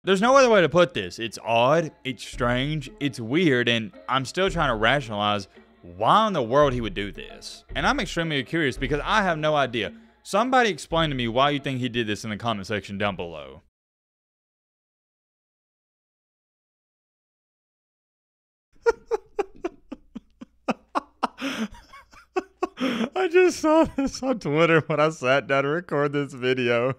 There's no other way to put this. It's odd, it's strange, it's weird, and I'm still trying to rationalize why in the world he would do this. And I'm extremely curious because I have no idea. Somebody explain to me why you think he did this in the comment section down below. I just saw this on Twitter when I sat down to record this video.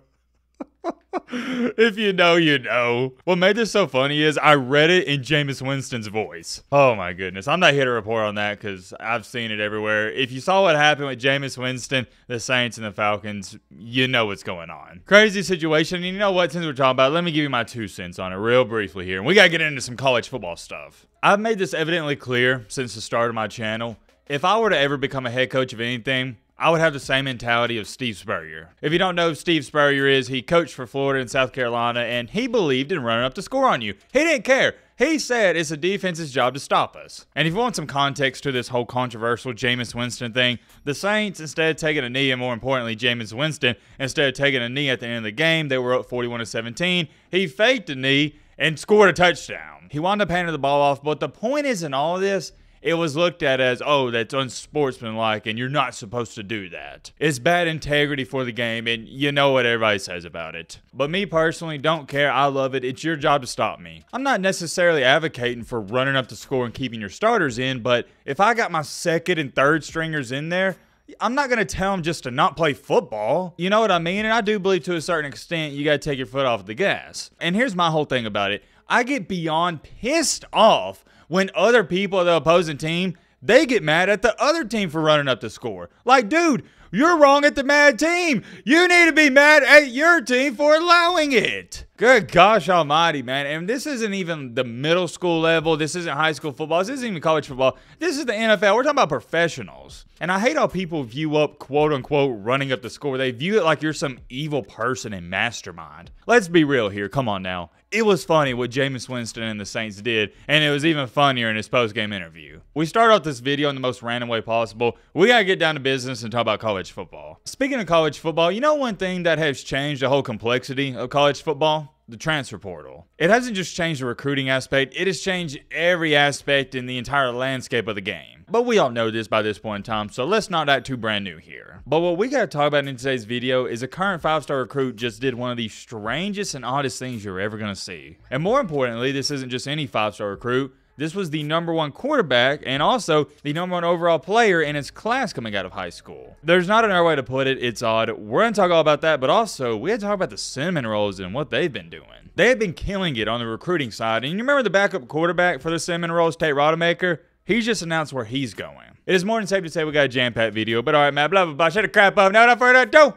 If you know, you know. What made this so funny is I read it in Jameis Winston's voice. Oh my goodness. I'm not here to report on that because I've seen it everywhere. If you saw what happened with Jameis Winston, the Saints, and the Falcons, you know what's going on. Crazy situation. And you know what? Since we're talking about it, let me give you my 2 cents on it real briefly here. And we got to get into some college football stuff. I've made this evidently clear since the start of my channel. If I were to ever become a head coach of anything, I would have the same mentality of Steve Spurrier. If you don't know who Steve Spurrier is, he coached for Florida and South Carolina, and he believed in running up the score on you. He didn't care. He said it's the defense's job to stop us. And if you want some context to this whole controversial Jameis Winston thing, the Saints, instead of taking a knee, and more importantly, Jameis Winston, instead of taking a knee at the end of the game, they were up 41-17. He faked a knee and scored a touchdown. He wound up handing the ball off, but the point is in all of this, it was looked at as, oh, that's unsportsmanlike and you're not supposed to do that. It's bad integrity for the game and you know what everybody says about it. But me personally, don't care. I love it. It's your job to stop me. I'm not necessarily advocating for running up the score and keeping your starters in, but if I got my second and third stringers in there, I'm not going to tell them just to not play football. You know what I mean? And I do believe to a certain extent, you got to take your foot off the gas. And here's my whole thing about it. I get beyond pissed off when other people of the opposing team, they get mad at the other team for running up the score. Like, dude, you're wrong at the mad team. You need to be mad at your team for allowing it. Good gosh almighty, man. And this isn't even the middle school level. This isn't high school football. This isn't even college football. This is the NFL. We're talking about professionals. And I hate how people view up, quote unquote, running up the score. They view it like you're some evil person and mastermind. Let's be real here. Come on now. It was funny what Jameis Winston and the Saints did, and it was even funnier in his post-game interview. We start off this video in the most random way possible. We gotta get down to business and talk about college football. Speaking of college football, you know one thing that has changed the whole complexity of college football? The transfer portal. It hasn't just changed the recruiting aspect, it has changed every aspect in the entire landscape of the game. But we all know this by this point in time, so let's not act too brand new here. But what we gotta talk about in today's video is a current 5-star recruit just did one of the strangest and oddest things you're ever gonna see. And more importantly, this isn't just any 5-star recruit. This was the #1 quarterback and also the #1 overall player in his class coming out of high school. There's not another way to put it. It's odd. We're going to talk all about that, but also we had to talk about the Cinnamon Rolls and what they've been doing. They have been killing it on the recruiting side. And you remember the backup quarterback for the Cinnamon Rolls, Tate Rodemaker? He's just announced where he's going. It is more than safe to say we got a jam-packed video, but all right, man, blah, blah, blah. Shut the crap up. Now, without further ado,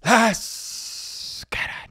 let's get it.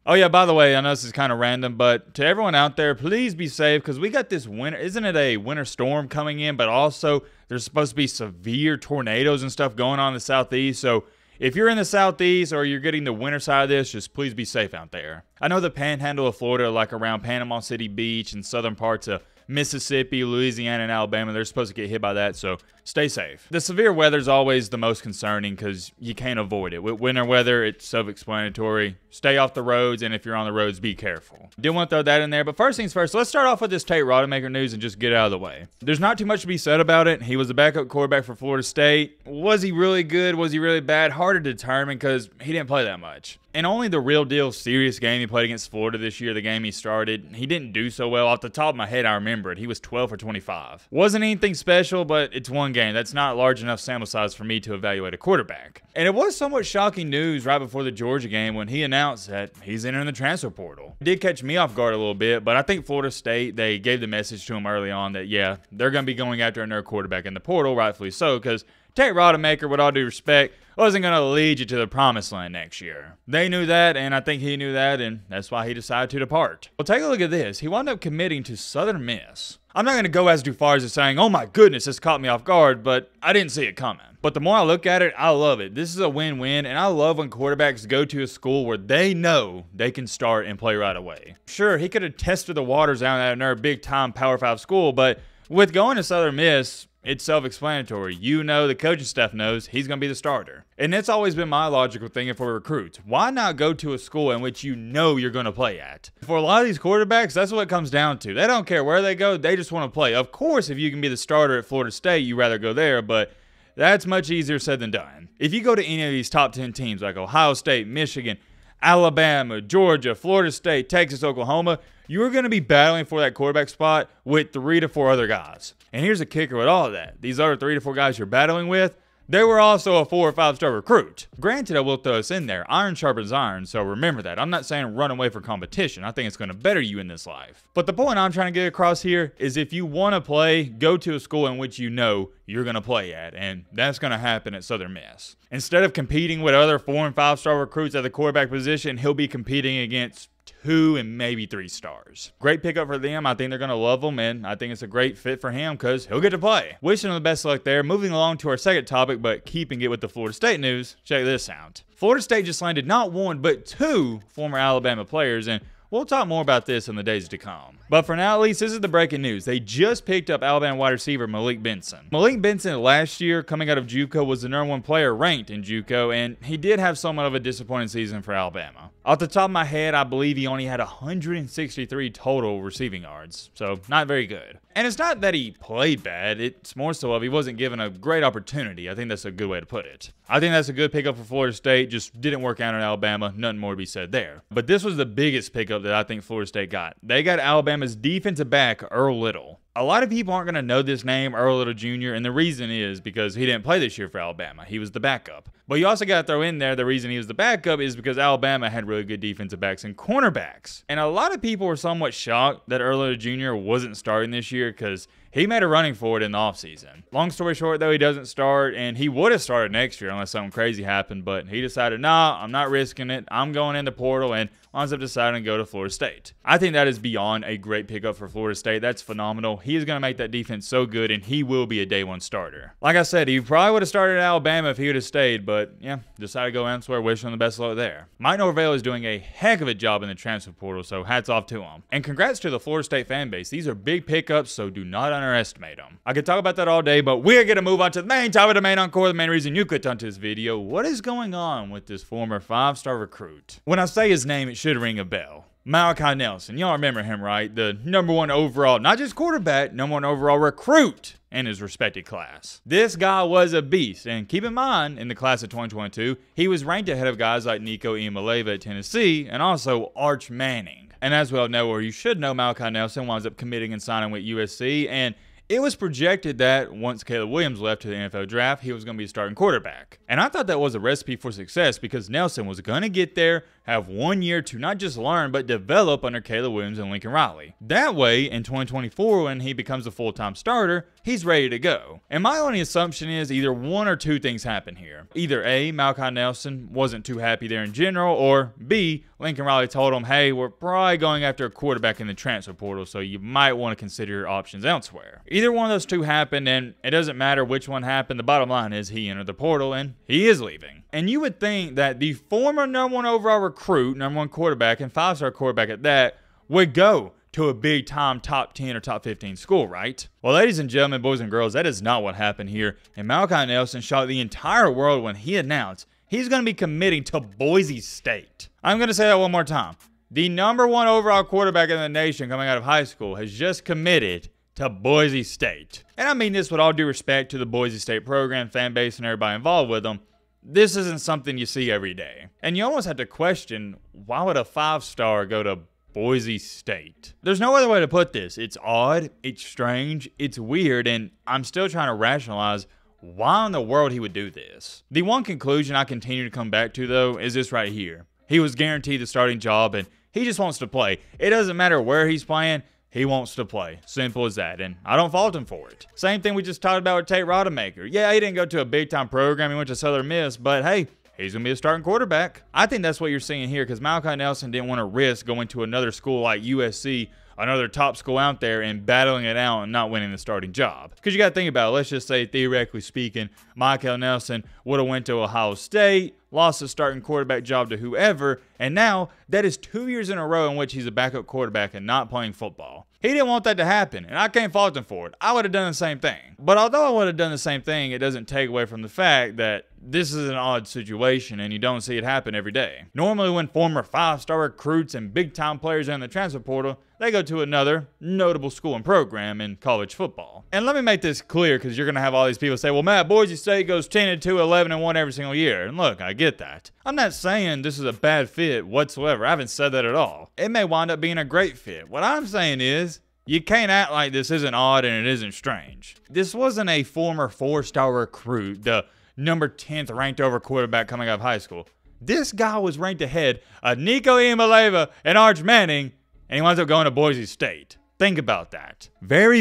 Oh yeah, by the way, I know this is kind of random, but to everyone out there, please be safe because we got this winter, isn't it a winter storm coming in, but also there's supposed to be severe tornadoes and stuff going on in the southeast. So if you're in the southeast or you're getting the winter side of this, just please be safe out there. I know the panhandle of Florida, like around Panama City Beach and southern parts of Mississippi, Louisiana, and Alabama, they're supposed to get hit by that, so stay safe. The severe weather is always the most concerning because you can't avoid it. With winter weather, it's self-explanatory. Stay off the roads, and if you're on the roads, be careful. Didn't want to throw that in there, but first things first, let's start off with this Tate Rodemaker news and just get it out of the way. There's not too much to be said about it. He was a backup quarterback for Florida State. Was he really good? Was he really bad? Hard to determine because he didn't play that much. And only the real deal serious game he played against Florida this year, the game he started, he didn't do so well. Off the top of my head, I remember it. He was 12 for 25. Wasn't anything special, but it's one game. That's not large enough sample size for me to evaluate a quarterback. And it was somewhat shocking news right before the Georgia game when he announced that he's entering the transfer portal. It did catch me off guard a little bit, but I think Florida State, they gave the message to him early on that, yeah, they're going to be going after another quarterback in the portal, rightfully so, because Tate Rodemaker, with all due respect, wasn't going to lead you to the promised land next year. They knew that, and I think he knew that, and that's why he decided to depart. Well, take a look at this. He wound up committing to Southern Miss. I'm not going to go as far as saying, oh my goodness, this caught me off guard, but I didn't see it coming. But the more I look at it, I love it. This is a win-win, and I love when quarterbacks go to a school where they know they can start and play right away. Sure, he could have tested the waters out at another big-time Power 5 school, but with going to Southern Miss, It's self-explanatory. You know, the coaching staff knows he's going to be the starter. And that's always been my logical thing for recruits. Why not go to a school in which you know you're going to play at? For a lot of these quarterbacks, that's what it comes down to. They don't care where they go. They just want to play. Of course, if you can be the starter at Florida State, you'd rather go there, but that's much easier said than done. If you go to any of these top 10 teams like Ohio State, Michigan, Alabama, Georgia, Florida State, Texas, Oklahoma, you're going to be battling for that quarterback spot with 3 to 4 other guys. And here's the kicker with all of that. These other 3 to 4 guys you're battling with, they were also a 4 or 5 star recruit. Granted, I will throw us in there. Iron sharpens iron, so remember that. I'm not saying run away from competition. I think it's going to better you in this life. But the point I'm trying to get across here is if you want to play, go to a school in which you know you're going to play at, and that's going to happen at Southern Miss. Instead of competing with other 4 and 5 star recruits at the quarterback position, he'll be competing against 2 and maybe 3 stars. Great pickup for them. I think they're going to love him, and I think it's a great fit for him because he'll get to play. Wishing him the best luck there. Moving along to our second topic, but keeping it with the Florida State news, check this out. Florida State just landed not 1, but 2 former Alabama players, and we'll talk more about this in the days to come. But for now, at least, this is the breaking news. They just picked up Alabama wide receiver Malik Benson. Malik Benson last year, coming out of JUCO, was the #1 player ranked in JUCO, and he did have somewhat of a disappointing season for Alabama. Off the top of my head, I believe he only had 163 total receiving yards, so not very good. And it's not that he played bad, it's more so of he wasn't given a great opportunity. I think that's a good way to put it. I think that's a good pickup for Florida State, just didn't work out in Alabama, nothing more to be said there. But this was the biggest pickup that I think Florida State got. They got Alabama's defensive back, Earl Little. A lot of people aren't going to know this name, Earl Little Jr., and the reason is because he didn't play this year for Alabama. He was the backup. But you also got to throw in there the reason he was the backup is because Alabama had really good defensive backs and cornerbacks. And a lot of people were somewhat shocked that Earl Little Jr. wasn't starting this year because he made a running for it in the offseason. Long story short, though, he doesn't start, and he would have started next year unless something crazy happened, but he decided, nah, I'm not risking it. I'm going in the portal, and winds up deciding to go to Florida State. I think that is beyond a great pickup for Florida State. That's phenomenal. He is going to make that defense so good, and he will be a day 1 starter. Like I said, he probably would have started at Alabama if he would have stayed, but yeah, decided to go elsewhere. Wish him the best of luck there. Mike Norvell is doing a heck of a job in the transfer portal, so hats off to him. And congrats to the Florida State fan base. These are big pickups, so do not underestimate them. I could talk about that all day, but we're going to move on to the main topic, the main encore, the main reason you clicked onto this video. What is going on with this former 5-star recruit? When I say his name, it should ring a bell. Malachi Nelson. Y'all remember him, right? The #1 overall, not just quarterback, #1 overall recruit in his respected class. This guy was a beast, and keep in mind, in the class of 2022, he was ranked ahead of guys like Nico Iamaleava at Tennessee and also Arch Manning. And as we all know, or you should know, Malachi Nelson winds up committing and signing with USC, and it was projected that once Caleb Williams left to the NFL draft, he was going to be a starting quarterback. And I thought that was a recipe for success because Nelson was going to get there, have 1 year to not just learn, but develop under Caleb Williams and Lincoln Riley. That way, in 2024, when he becomes a full-time starter, he's ready to go. And my only assumption is either 1 or 2 things happen here. Either A, Malachi Nelson wasn't too happy there in general, or B, Lincoln Riley told him, hey, we're probably going after a quarterback in the transfer portal, so you might want to consider your options elsewhere. Either one of those 2 happened, and it doesn't matter which one happened. The bottom line is he entered the portal, and he is leaving. And you would think that the former #1 overall recruit, #1 quarterback, and 5-star quarterback at that, would go to a big-time top 10 or top 15 school, right? Well, ladies and gentlemen, boys and girls, that is not what happened here. And Malachi Nelson shocked the entire world when he announced he's going to be committing to Boise State. I'm going to say that one more time. The #1 overall quarterback in the nation coming out of high school has just committed to Boise State. And I mean this with all due respect to the Boise State program, fan base, and everybody involved with them. This isn't something you see every day. And you almost have to question, why would a 5-star go to Boise State? There's no other way to put this. It's odd, it's strange, it's weird, and I'm still trying to rationalize why in the world he would do this. The one conclusion I continue to come back to, though, is this right here. He was guaranteed the starting job, and he just wants to play. It doesn't matter where he's playing. He wants to play. Simple as that, and I don't fault him for it. Same thing we just talked about with Tate Rodemaker. Yeah, he didn't go to a big-time program. He went to Southern Miss, but hey, he's going to be a starting quarterback. I think that's what you're seeing here because Malachi Nelson didn't want to risk going to another school like USC, another top school out there and battling it out and not winning the starting job. Because you got to think about it. Let's just say, theoretically speaking, Michael Nelson would have went to Ohio State, lost the starting quarterback job to whoever, and now that is 2 years in a row in which he's a backup quarterback and not playing football. He didn't want that to happen, and I can't fault him for it. I would have done the same thing. But although I would have done the same thing, it doesn't take away from the fact that this is an odd situation and you don't see it happen every day. Normally when former 5-star recruits and big-time players are in the transfer portal, they go to another notable school and program in college football. And let me make this clear, because you're going to have all these people say, well, Matt, Boise State goes 10-2, 11-1 every single year. And look, I get that. I'm not saying this is a bad fit whatsoever. I haven't said that at all. It may wind up being a great fit. What I'm saying is, you can't act like this isn't odd and it isn't strange. This wasn't a former 4-star recruit, the number 10th ranked over quarterback coming out of high school. This guy was ranked ahead of Nico Iamaleava and Arch Manning, and he winds up going to Boise State. Think about that. Very,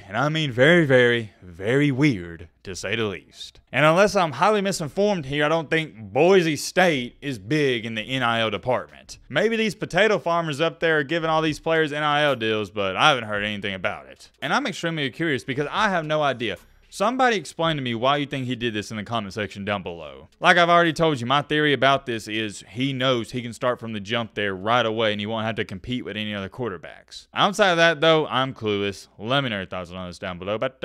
and I mean very weird, to say the least. And unless I'm highly misinformed here, I don't think Boise State is big in the NIL department. Maybe these potato farmers up there are giving all these players NIL deals, but I haven't heard anything about it. And I'm extremely curious because I have no idea. Somebody explain to me why you think he did this in the comment section down below. Like I've already told you, my theory about this is he knows he can start from the jump there right away and he won't have to compete with any other quarterbacks. Outside of that, though, I'm clueless. Let me know your thoughts on this down below. But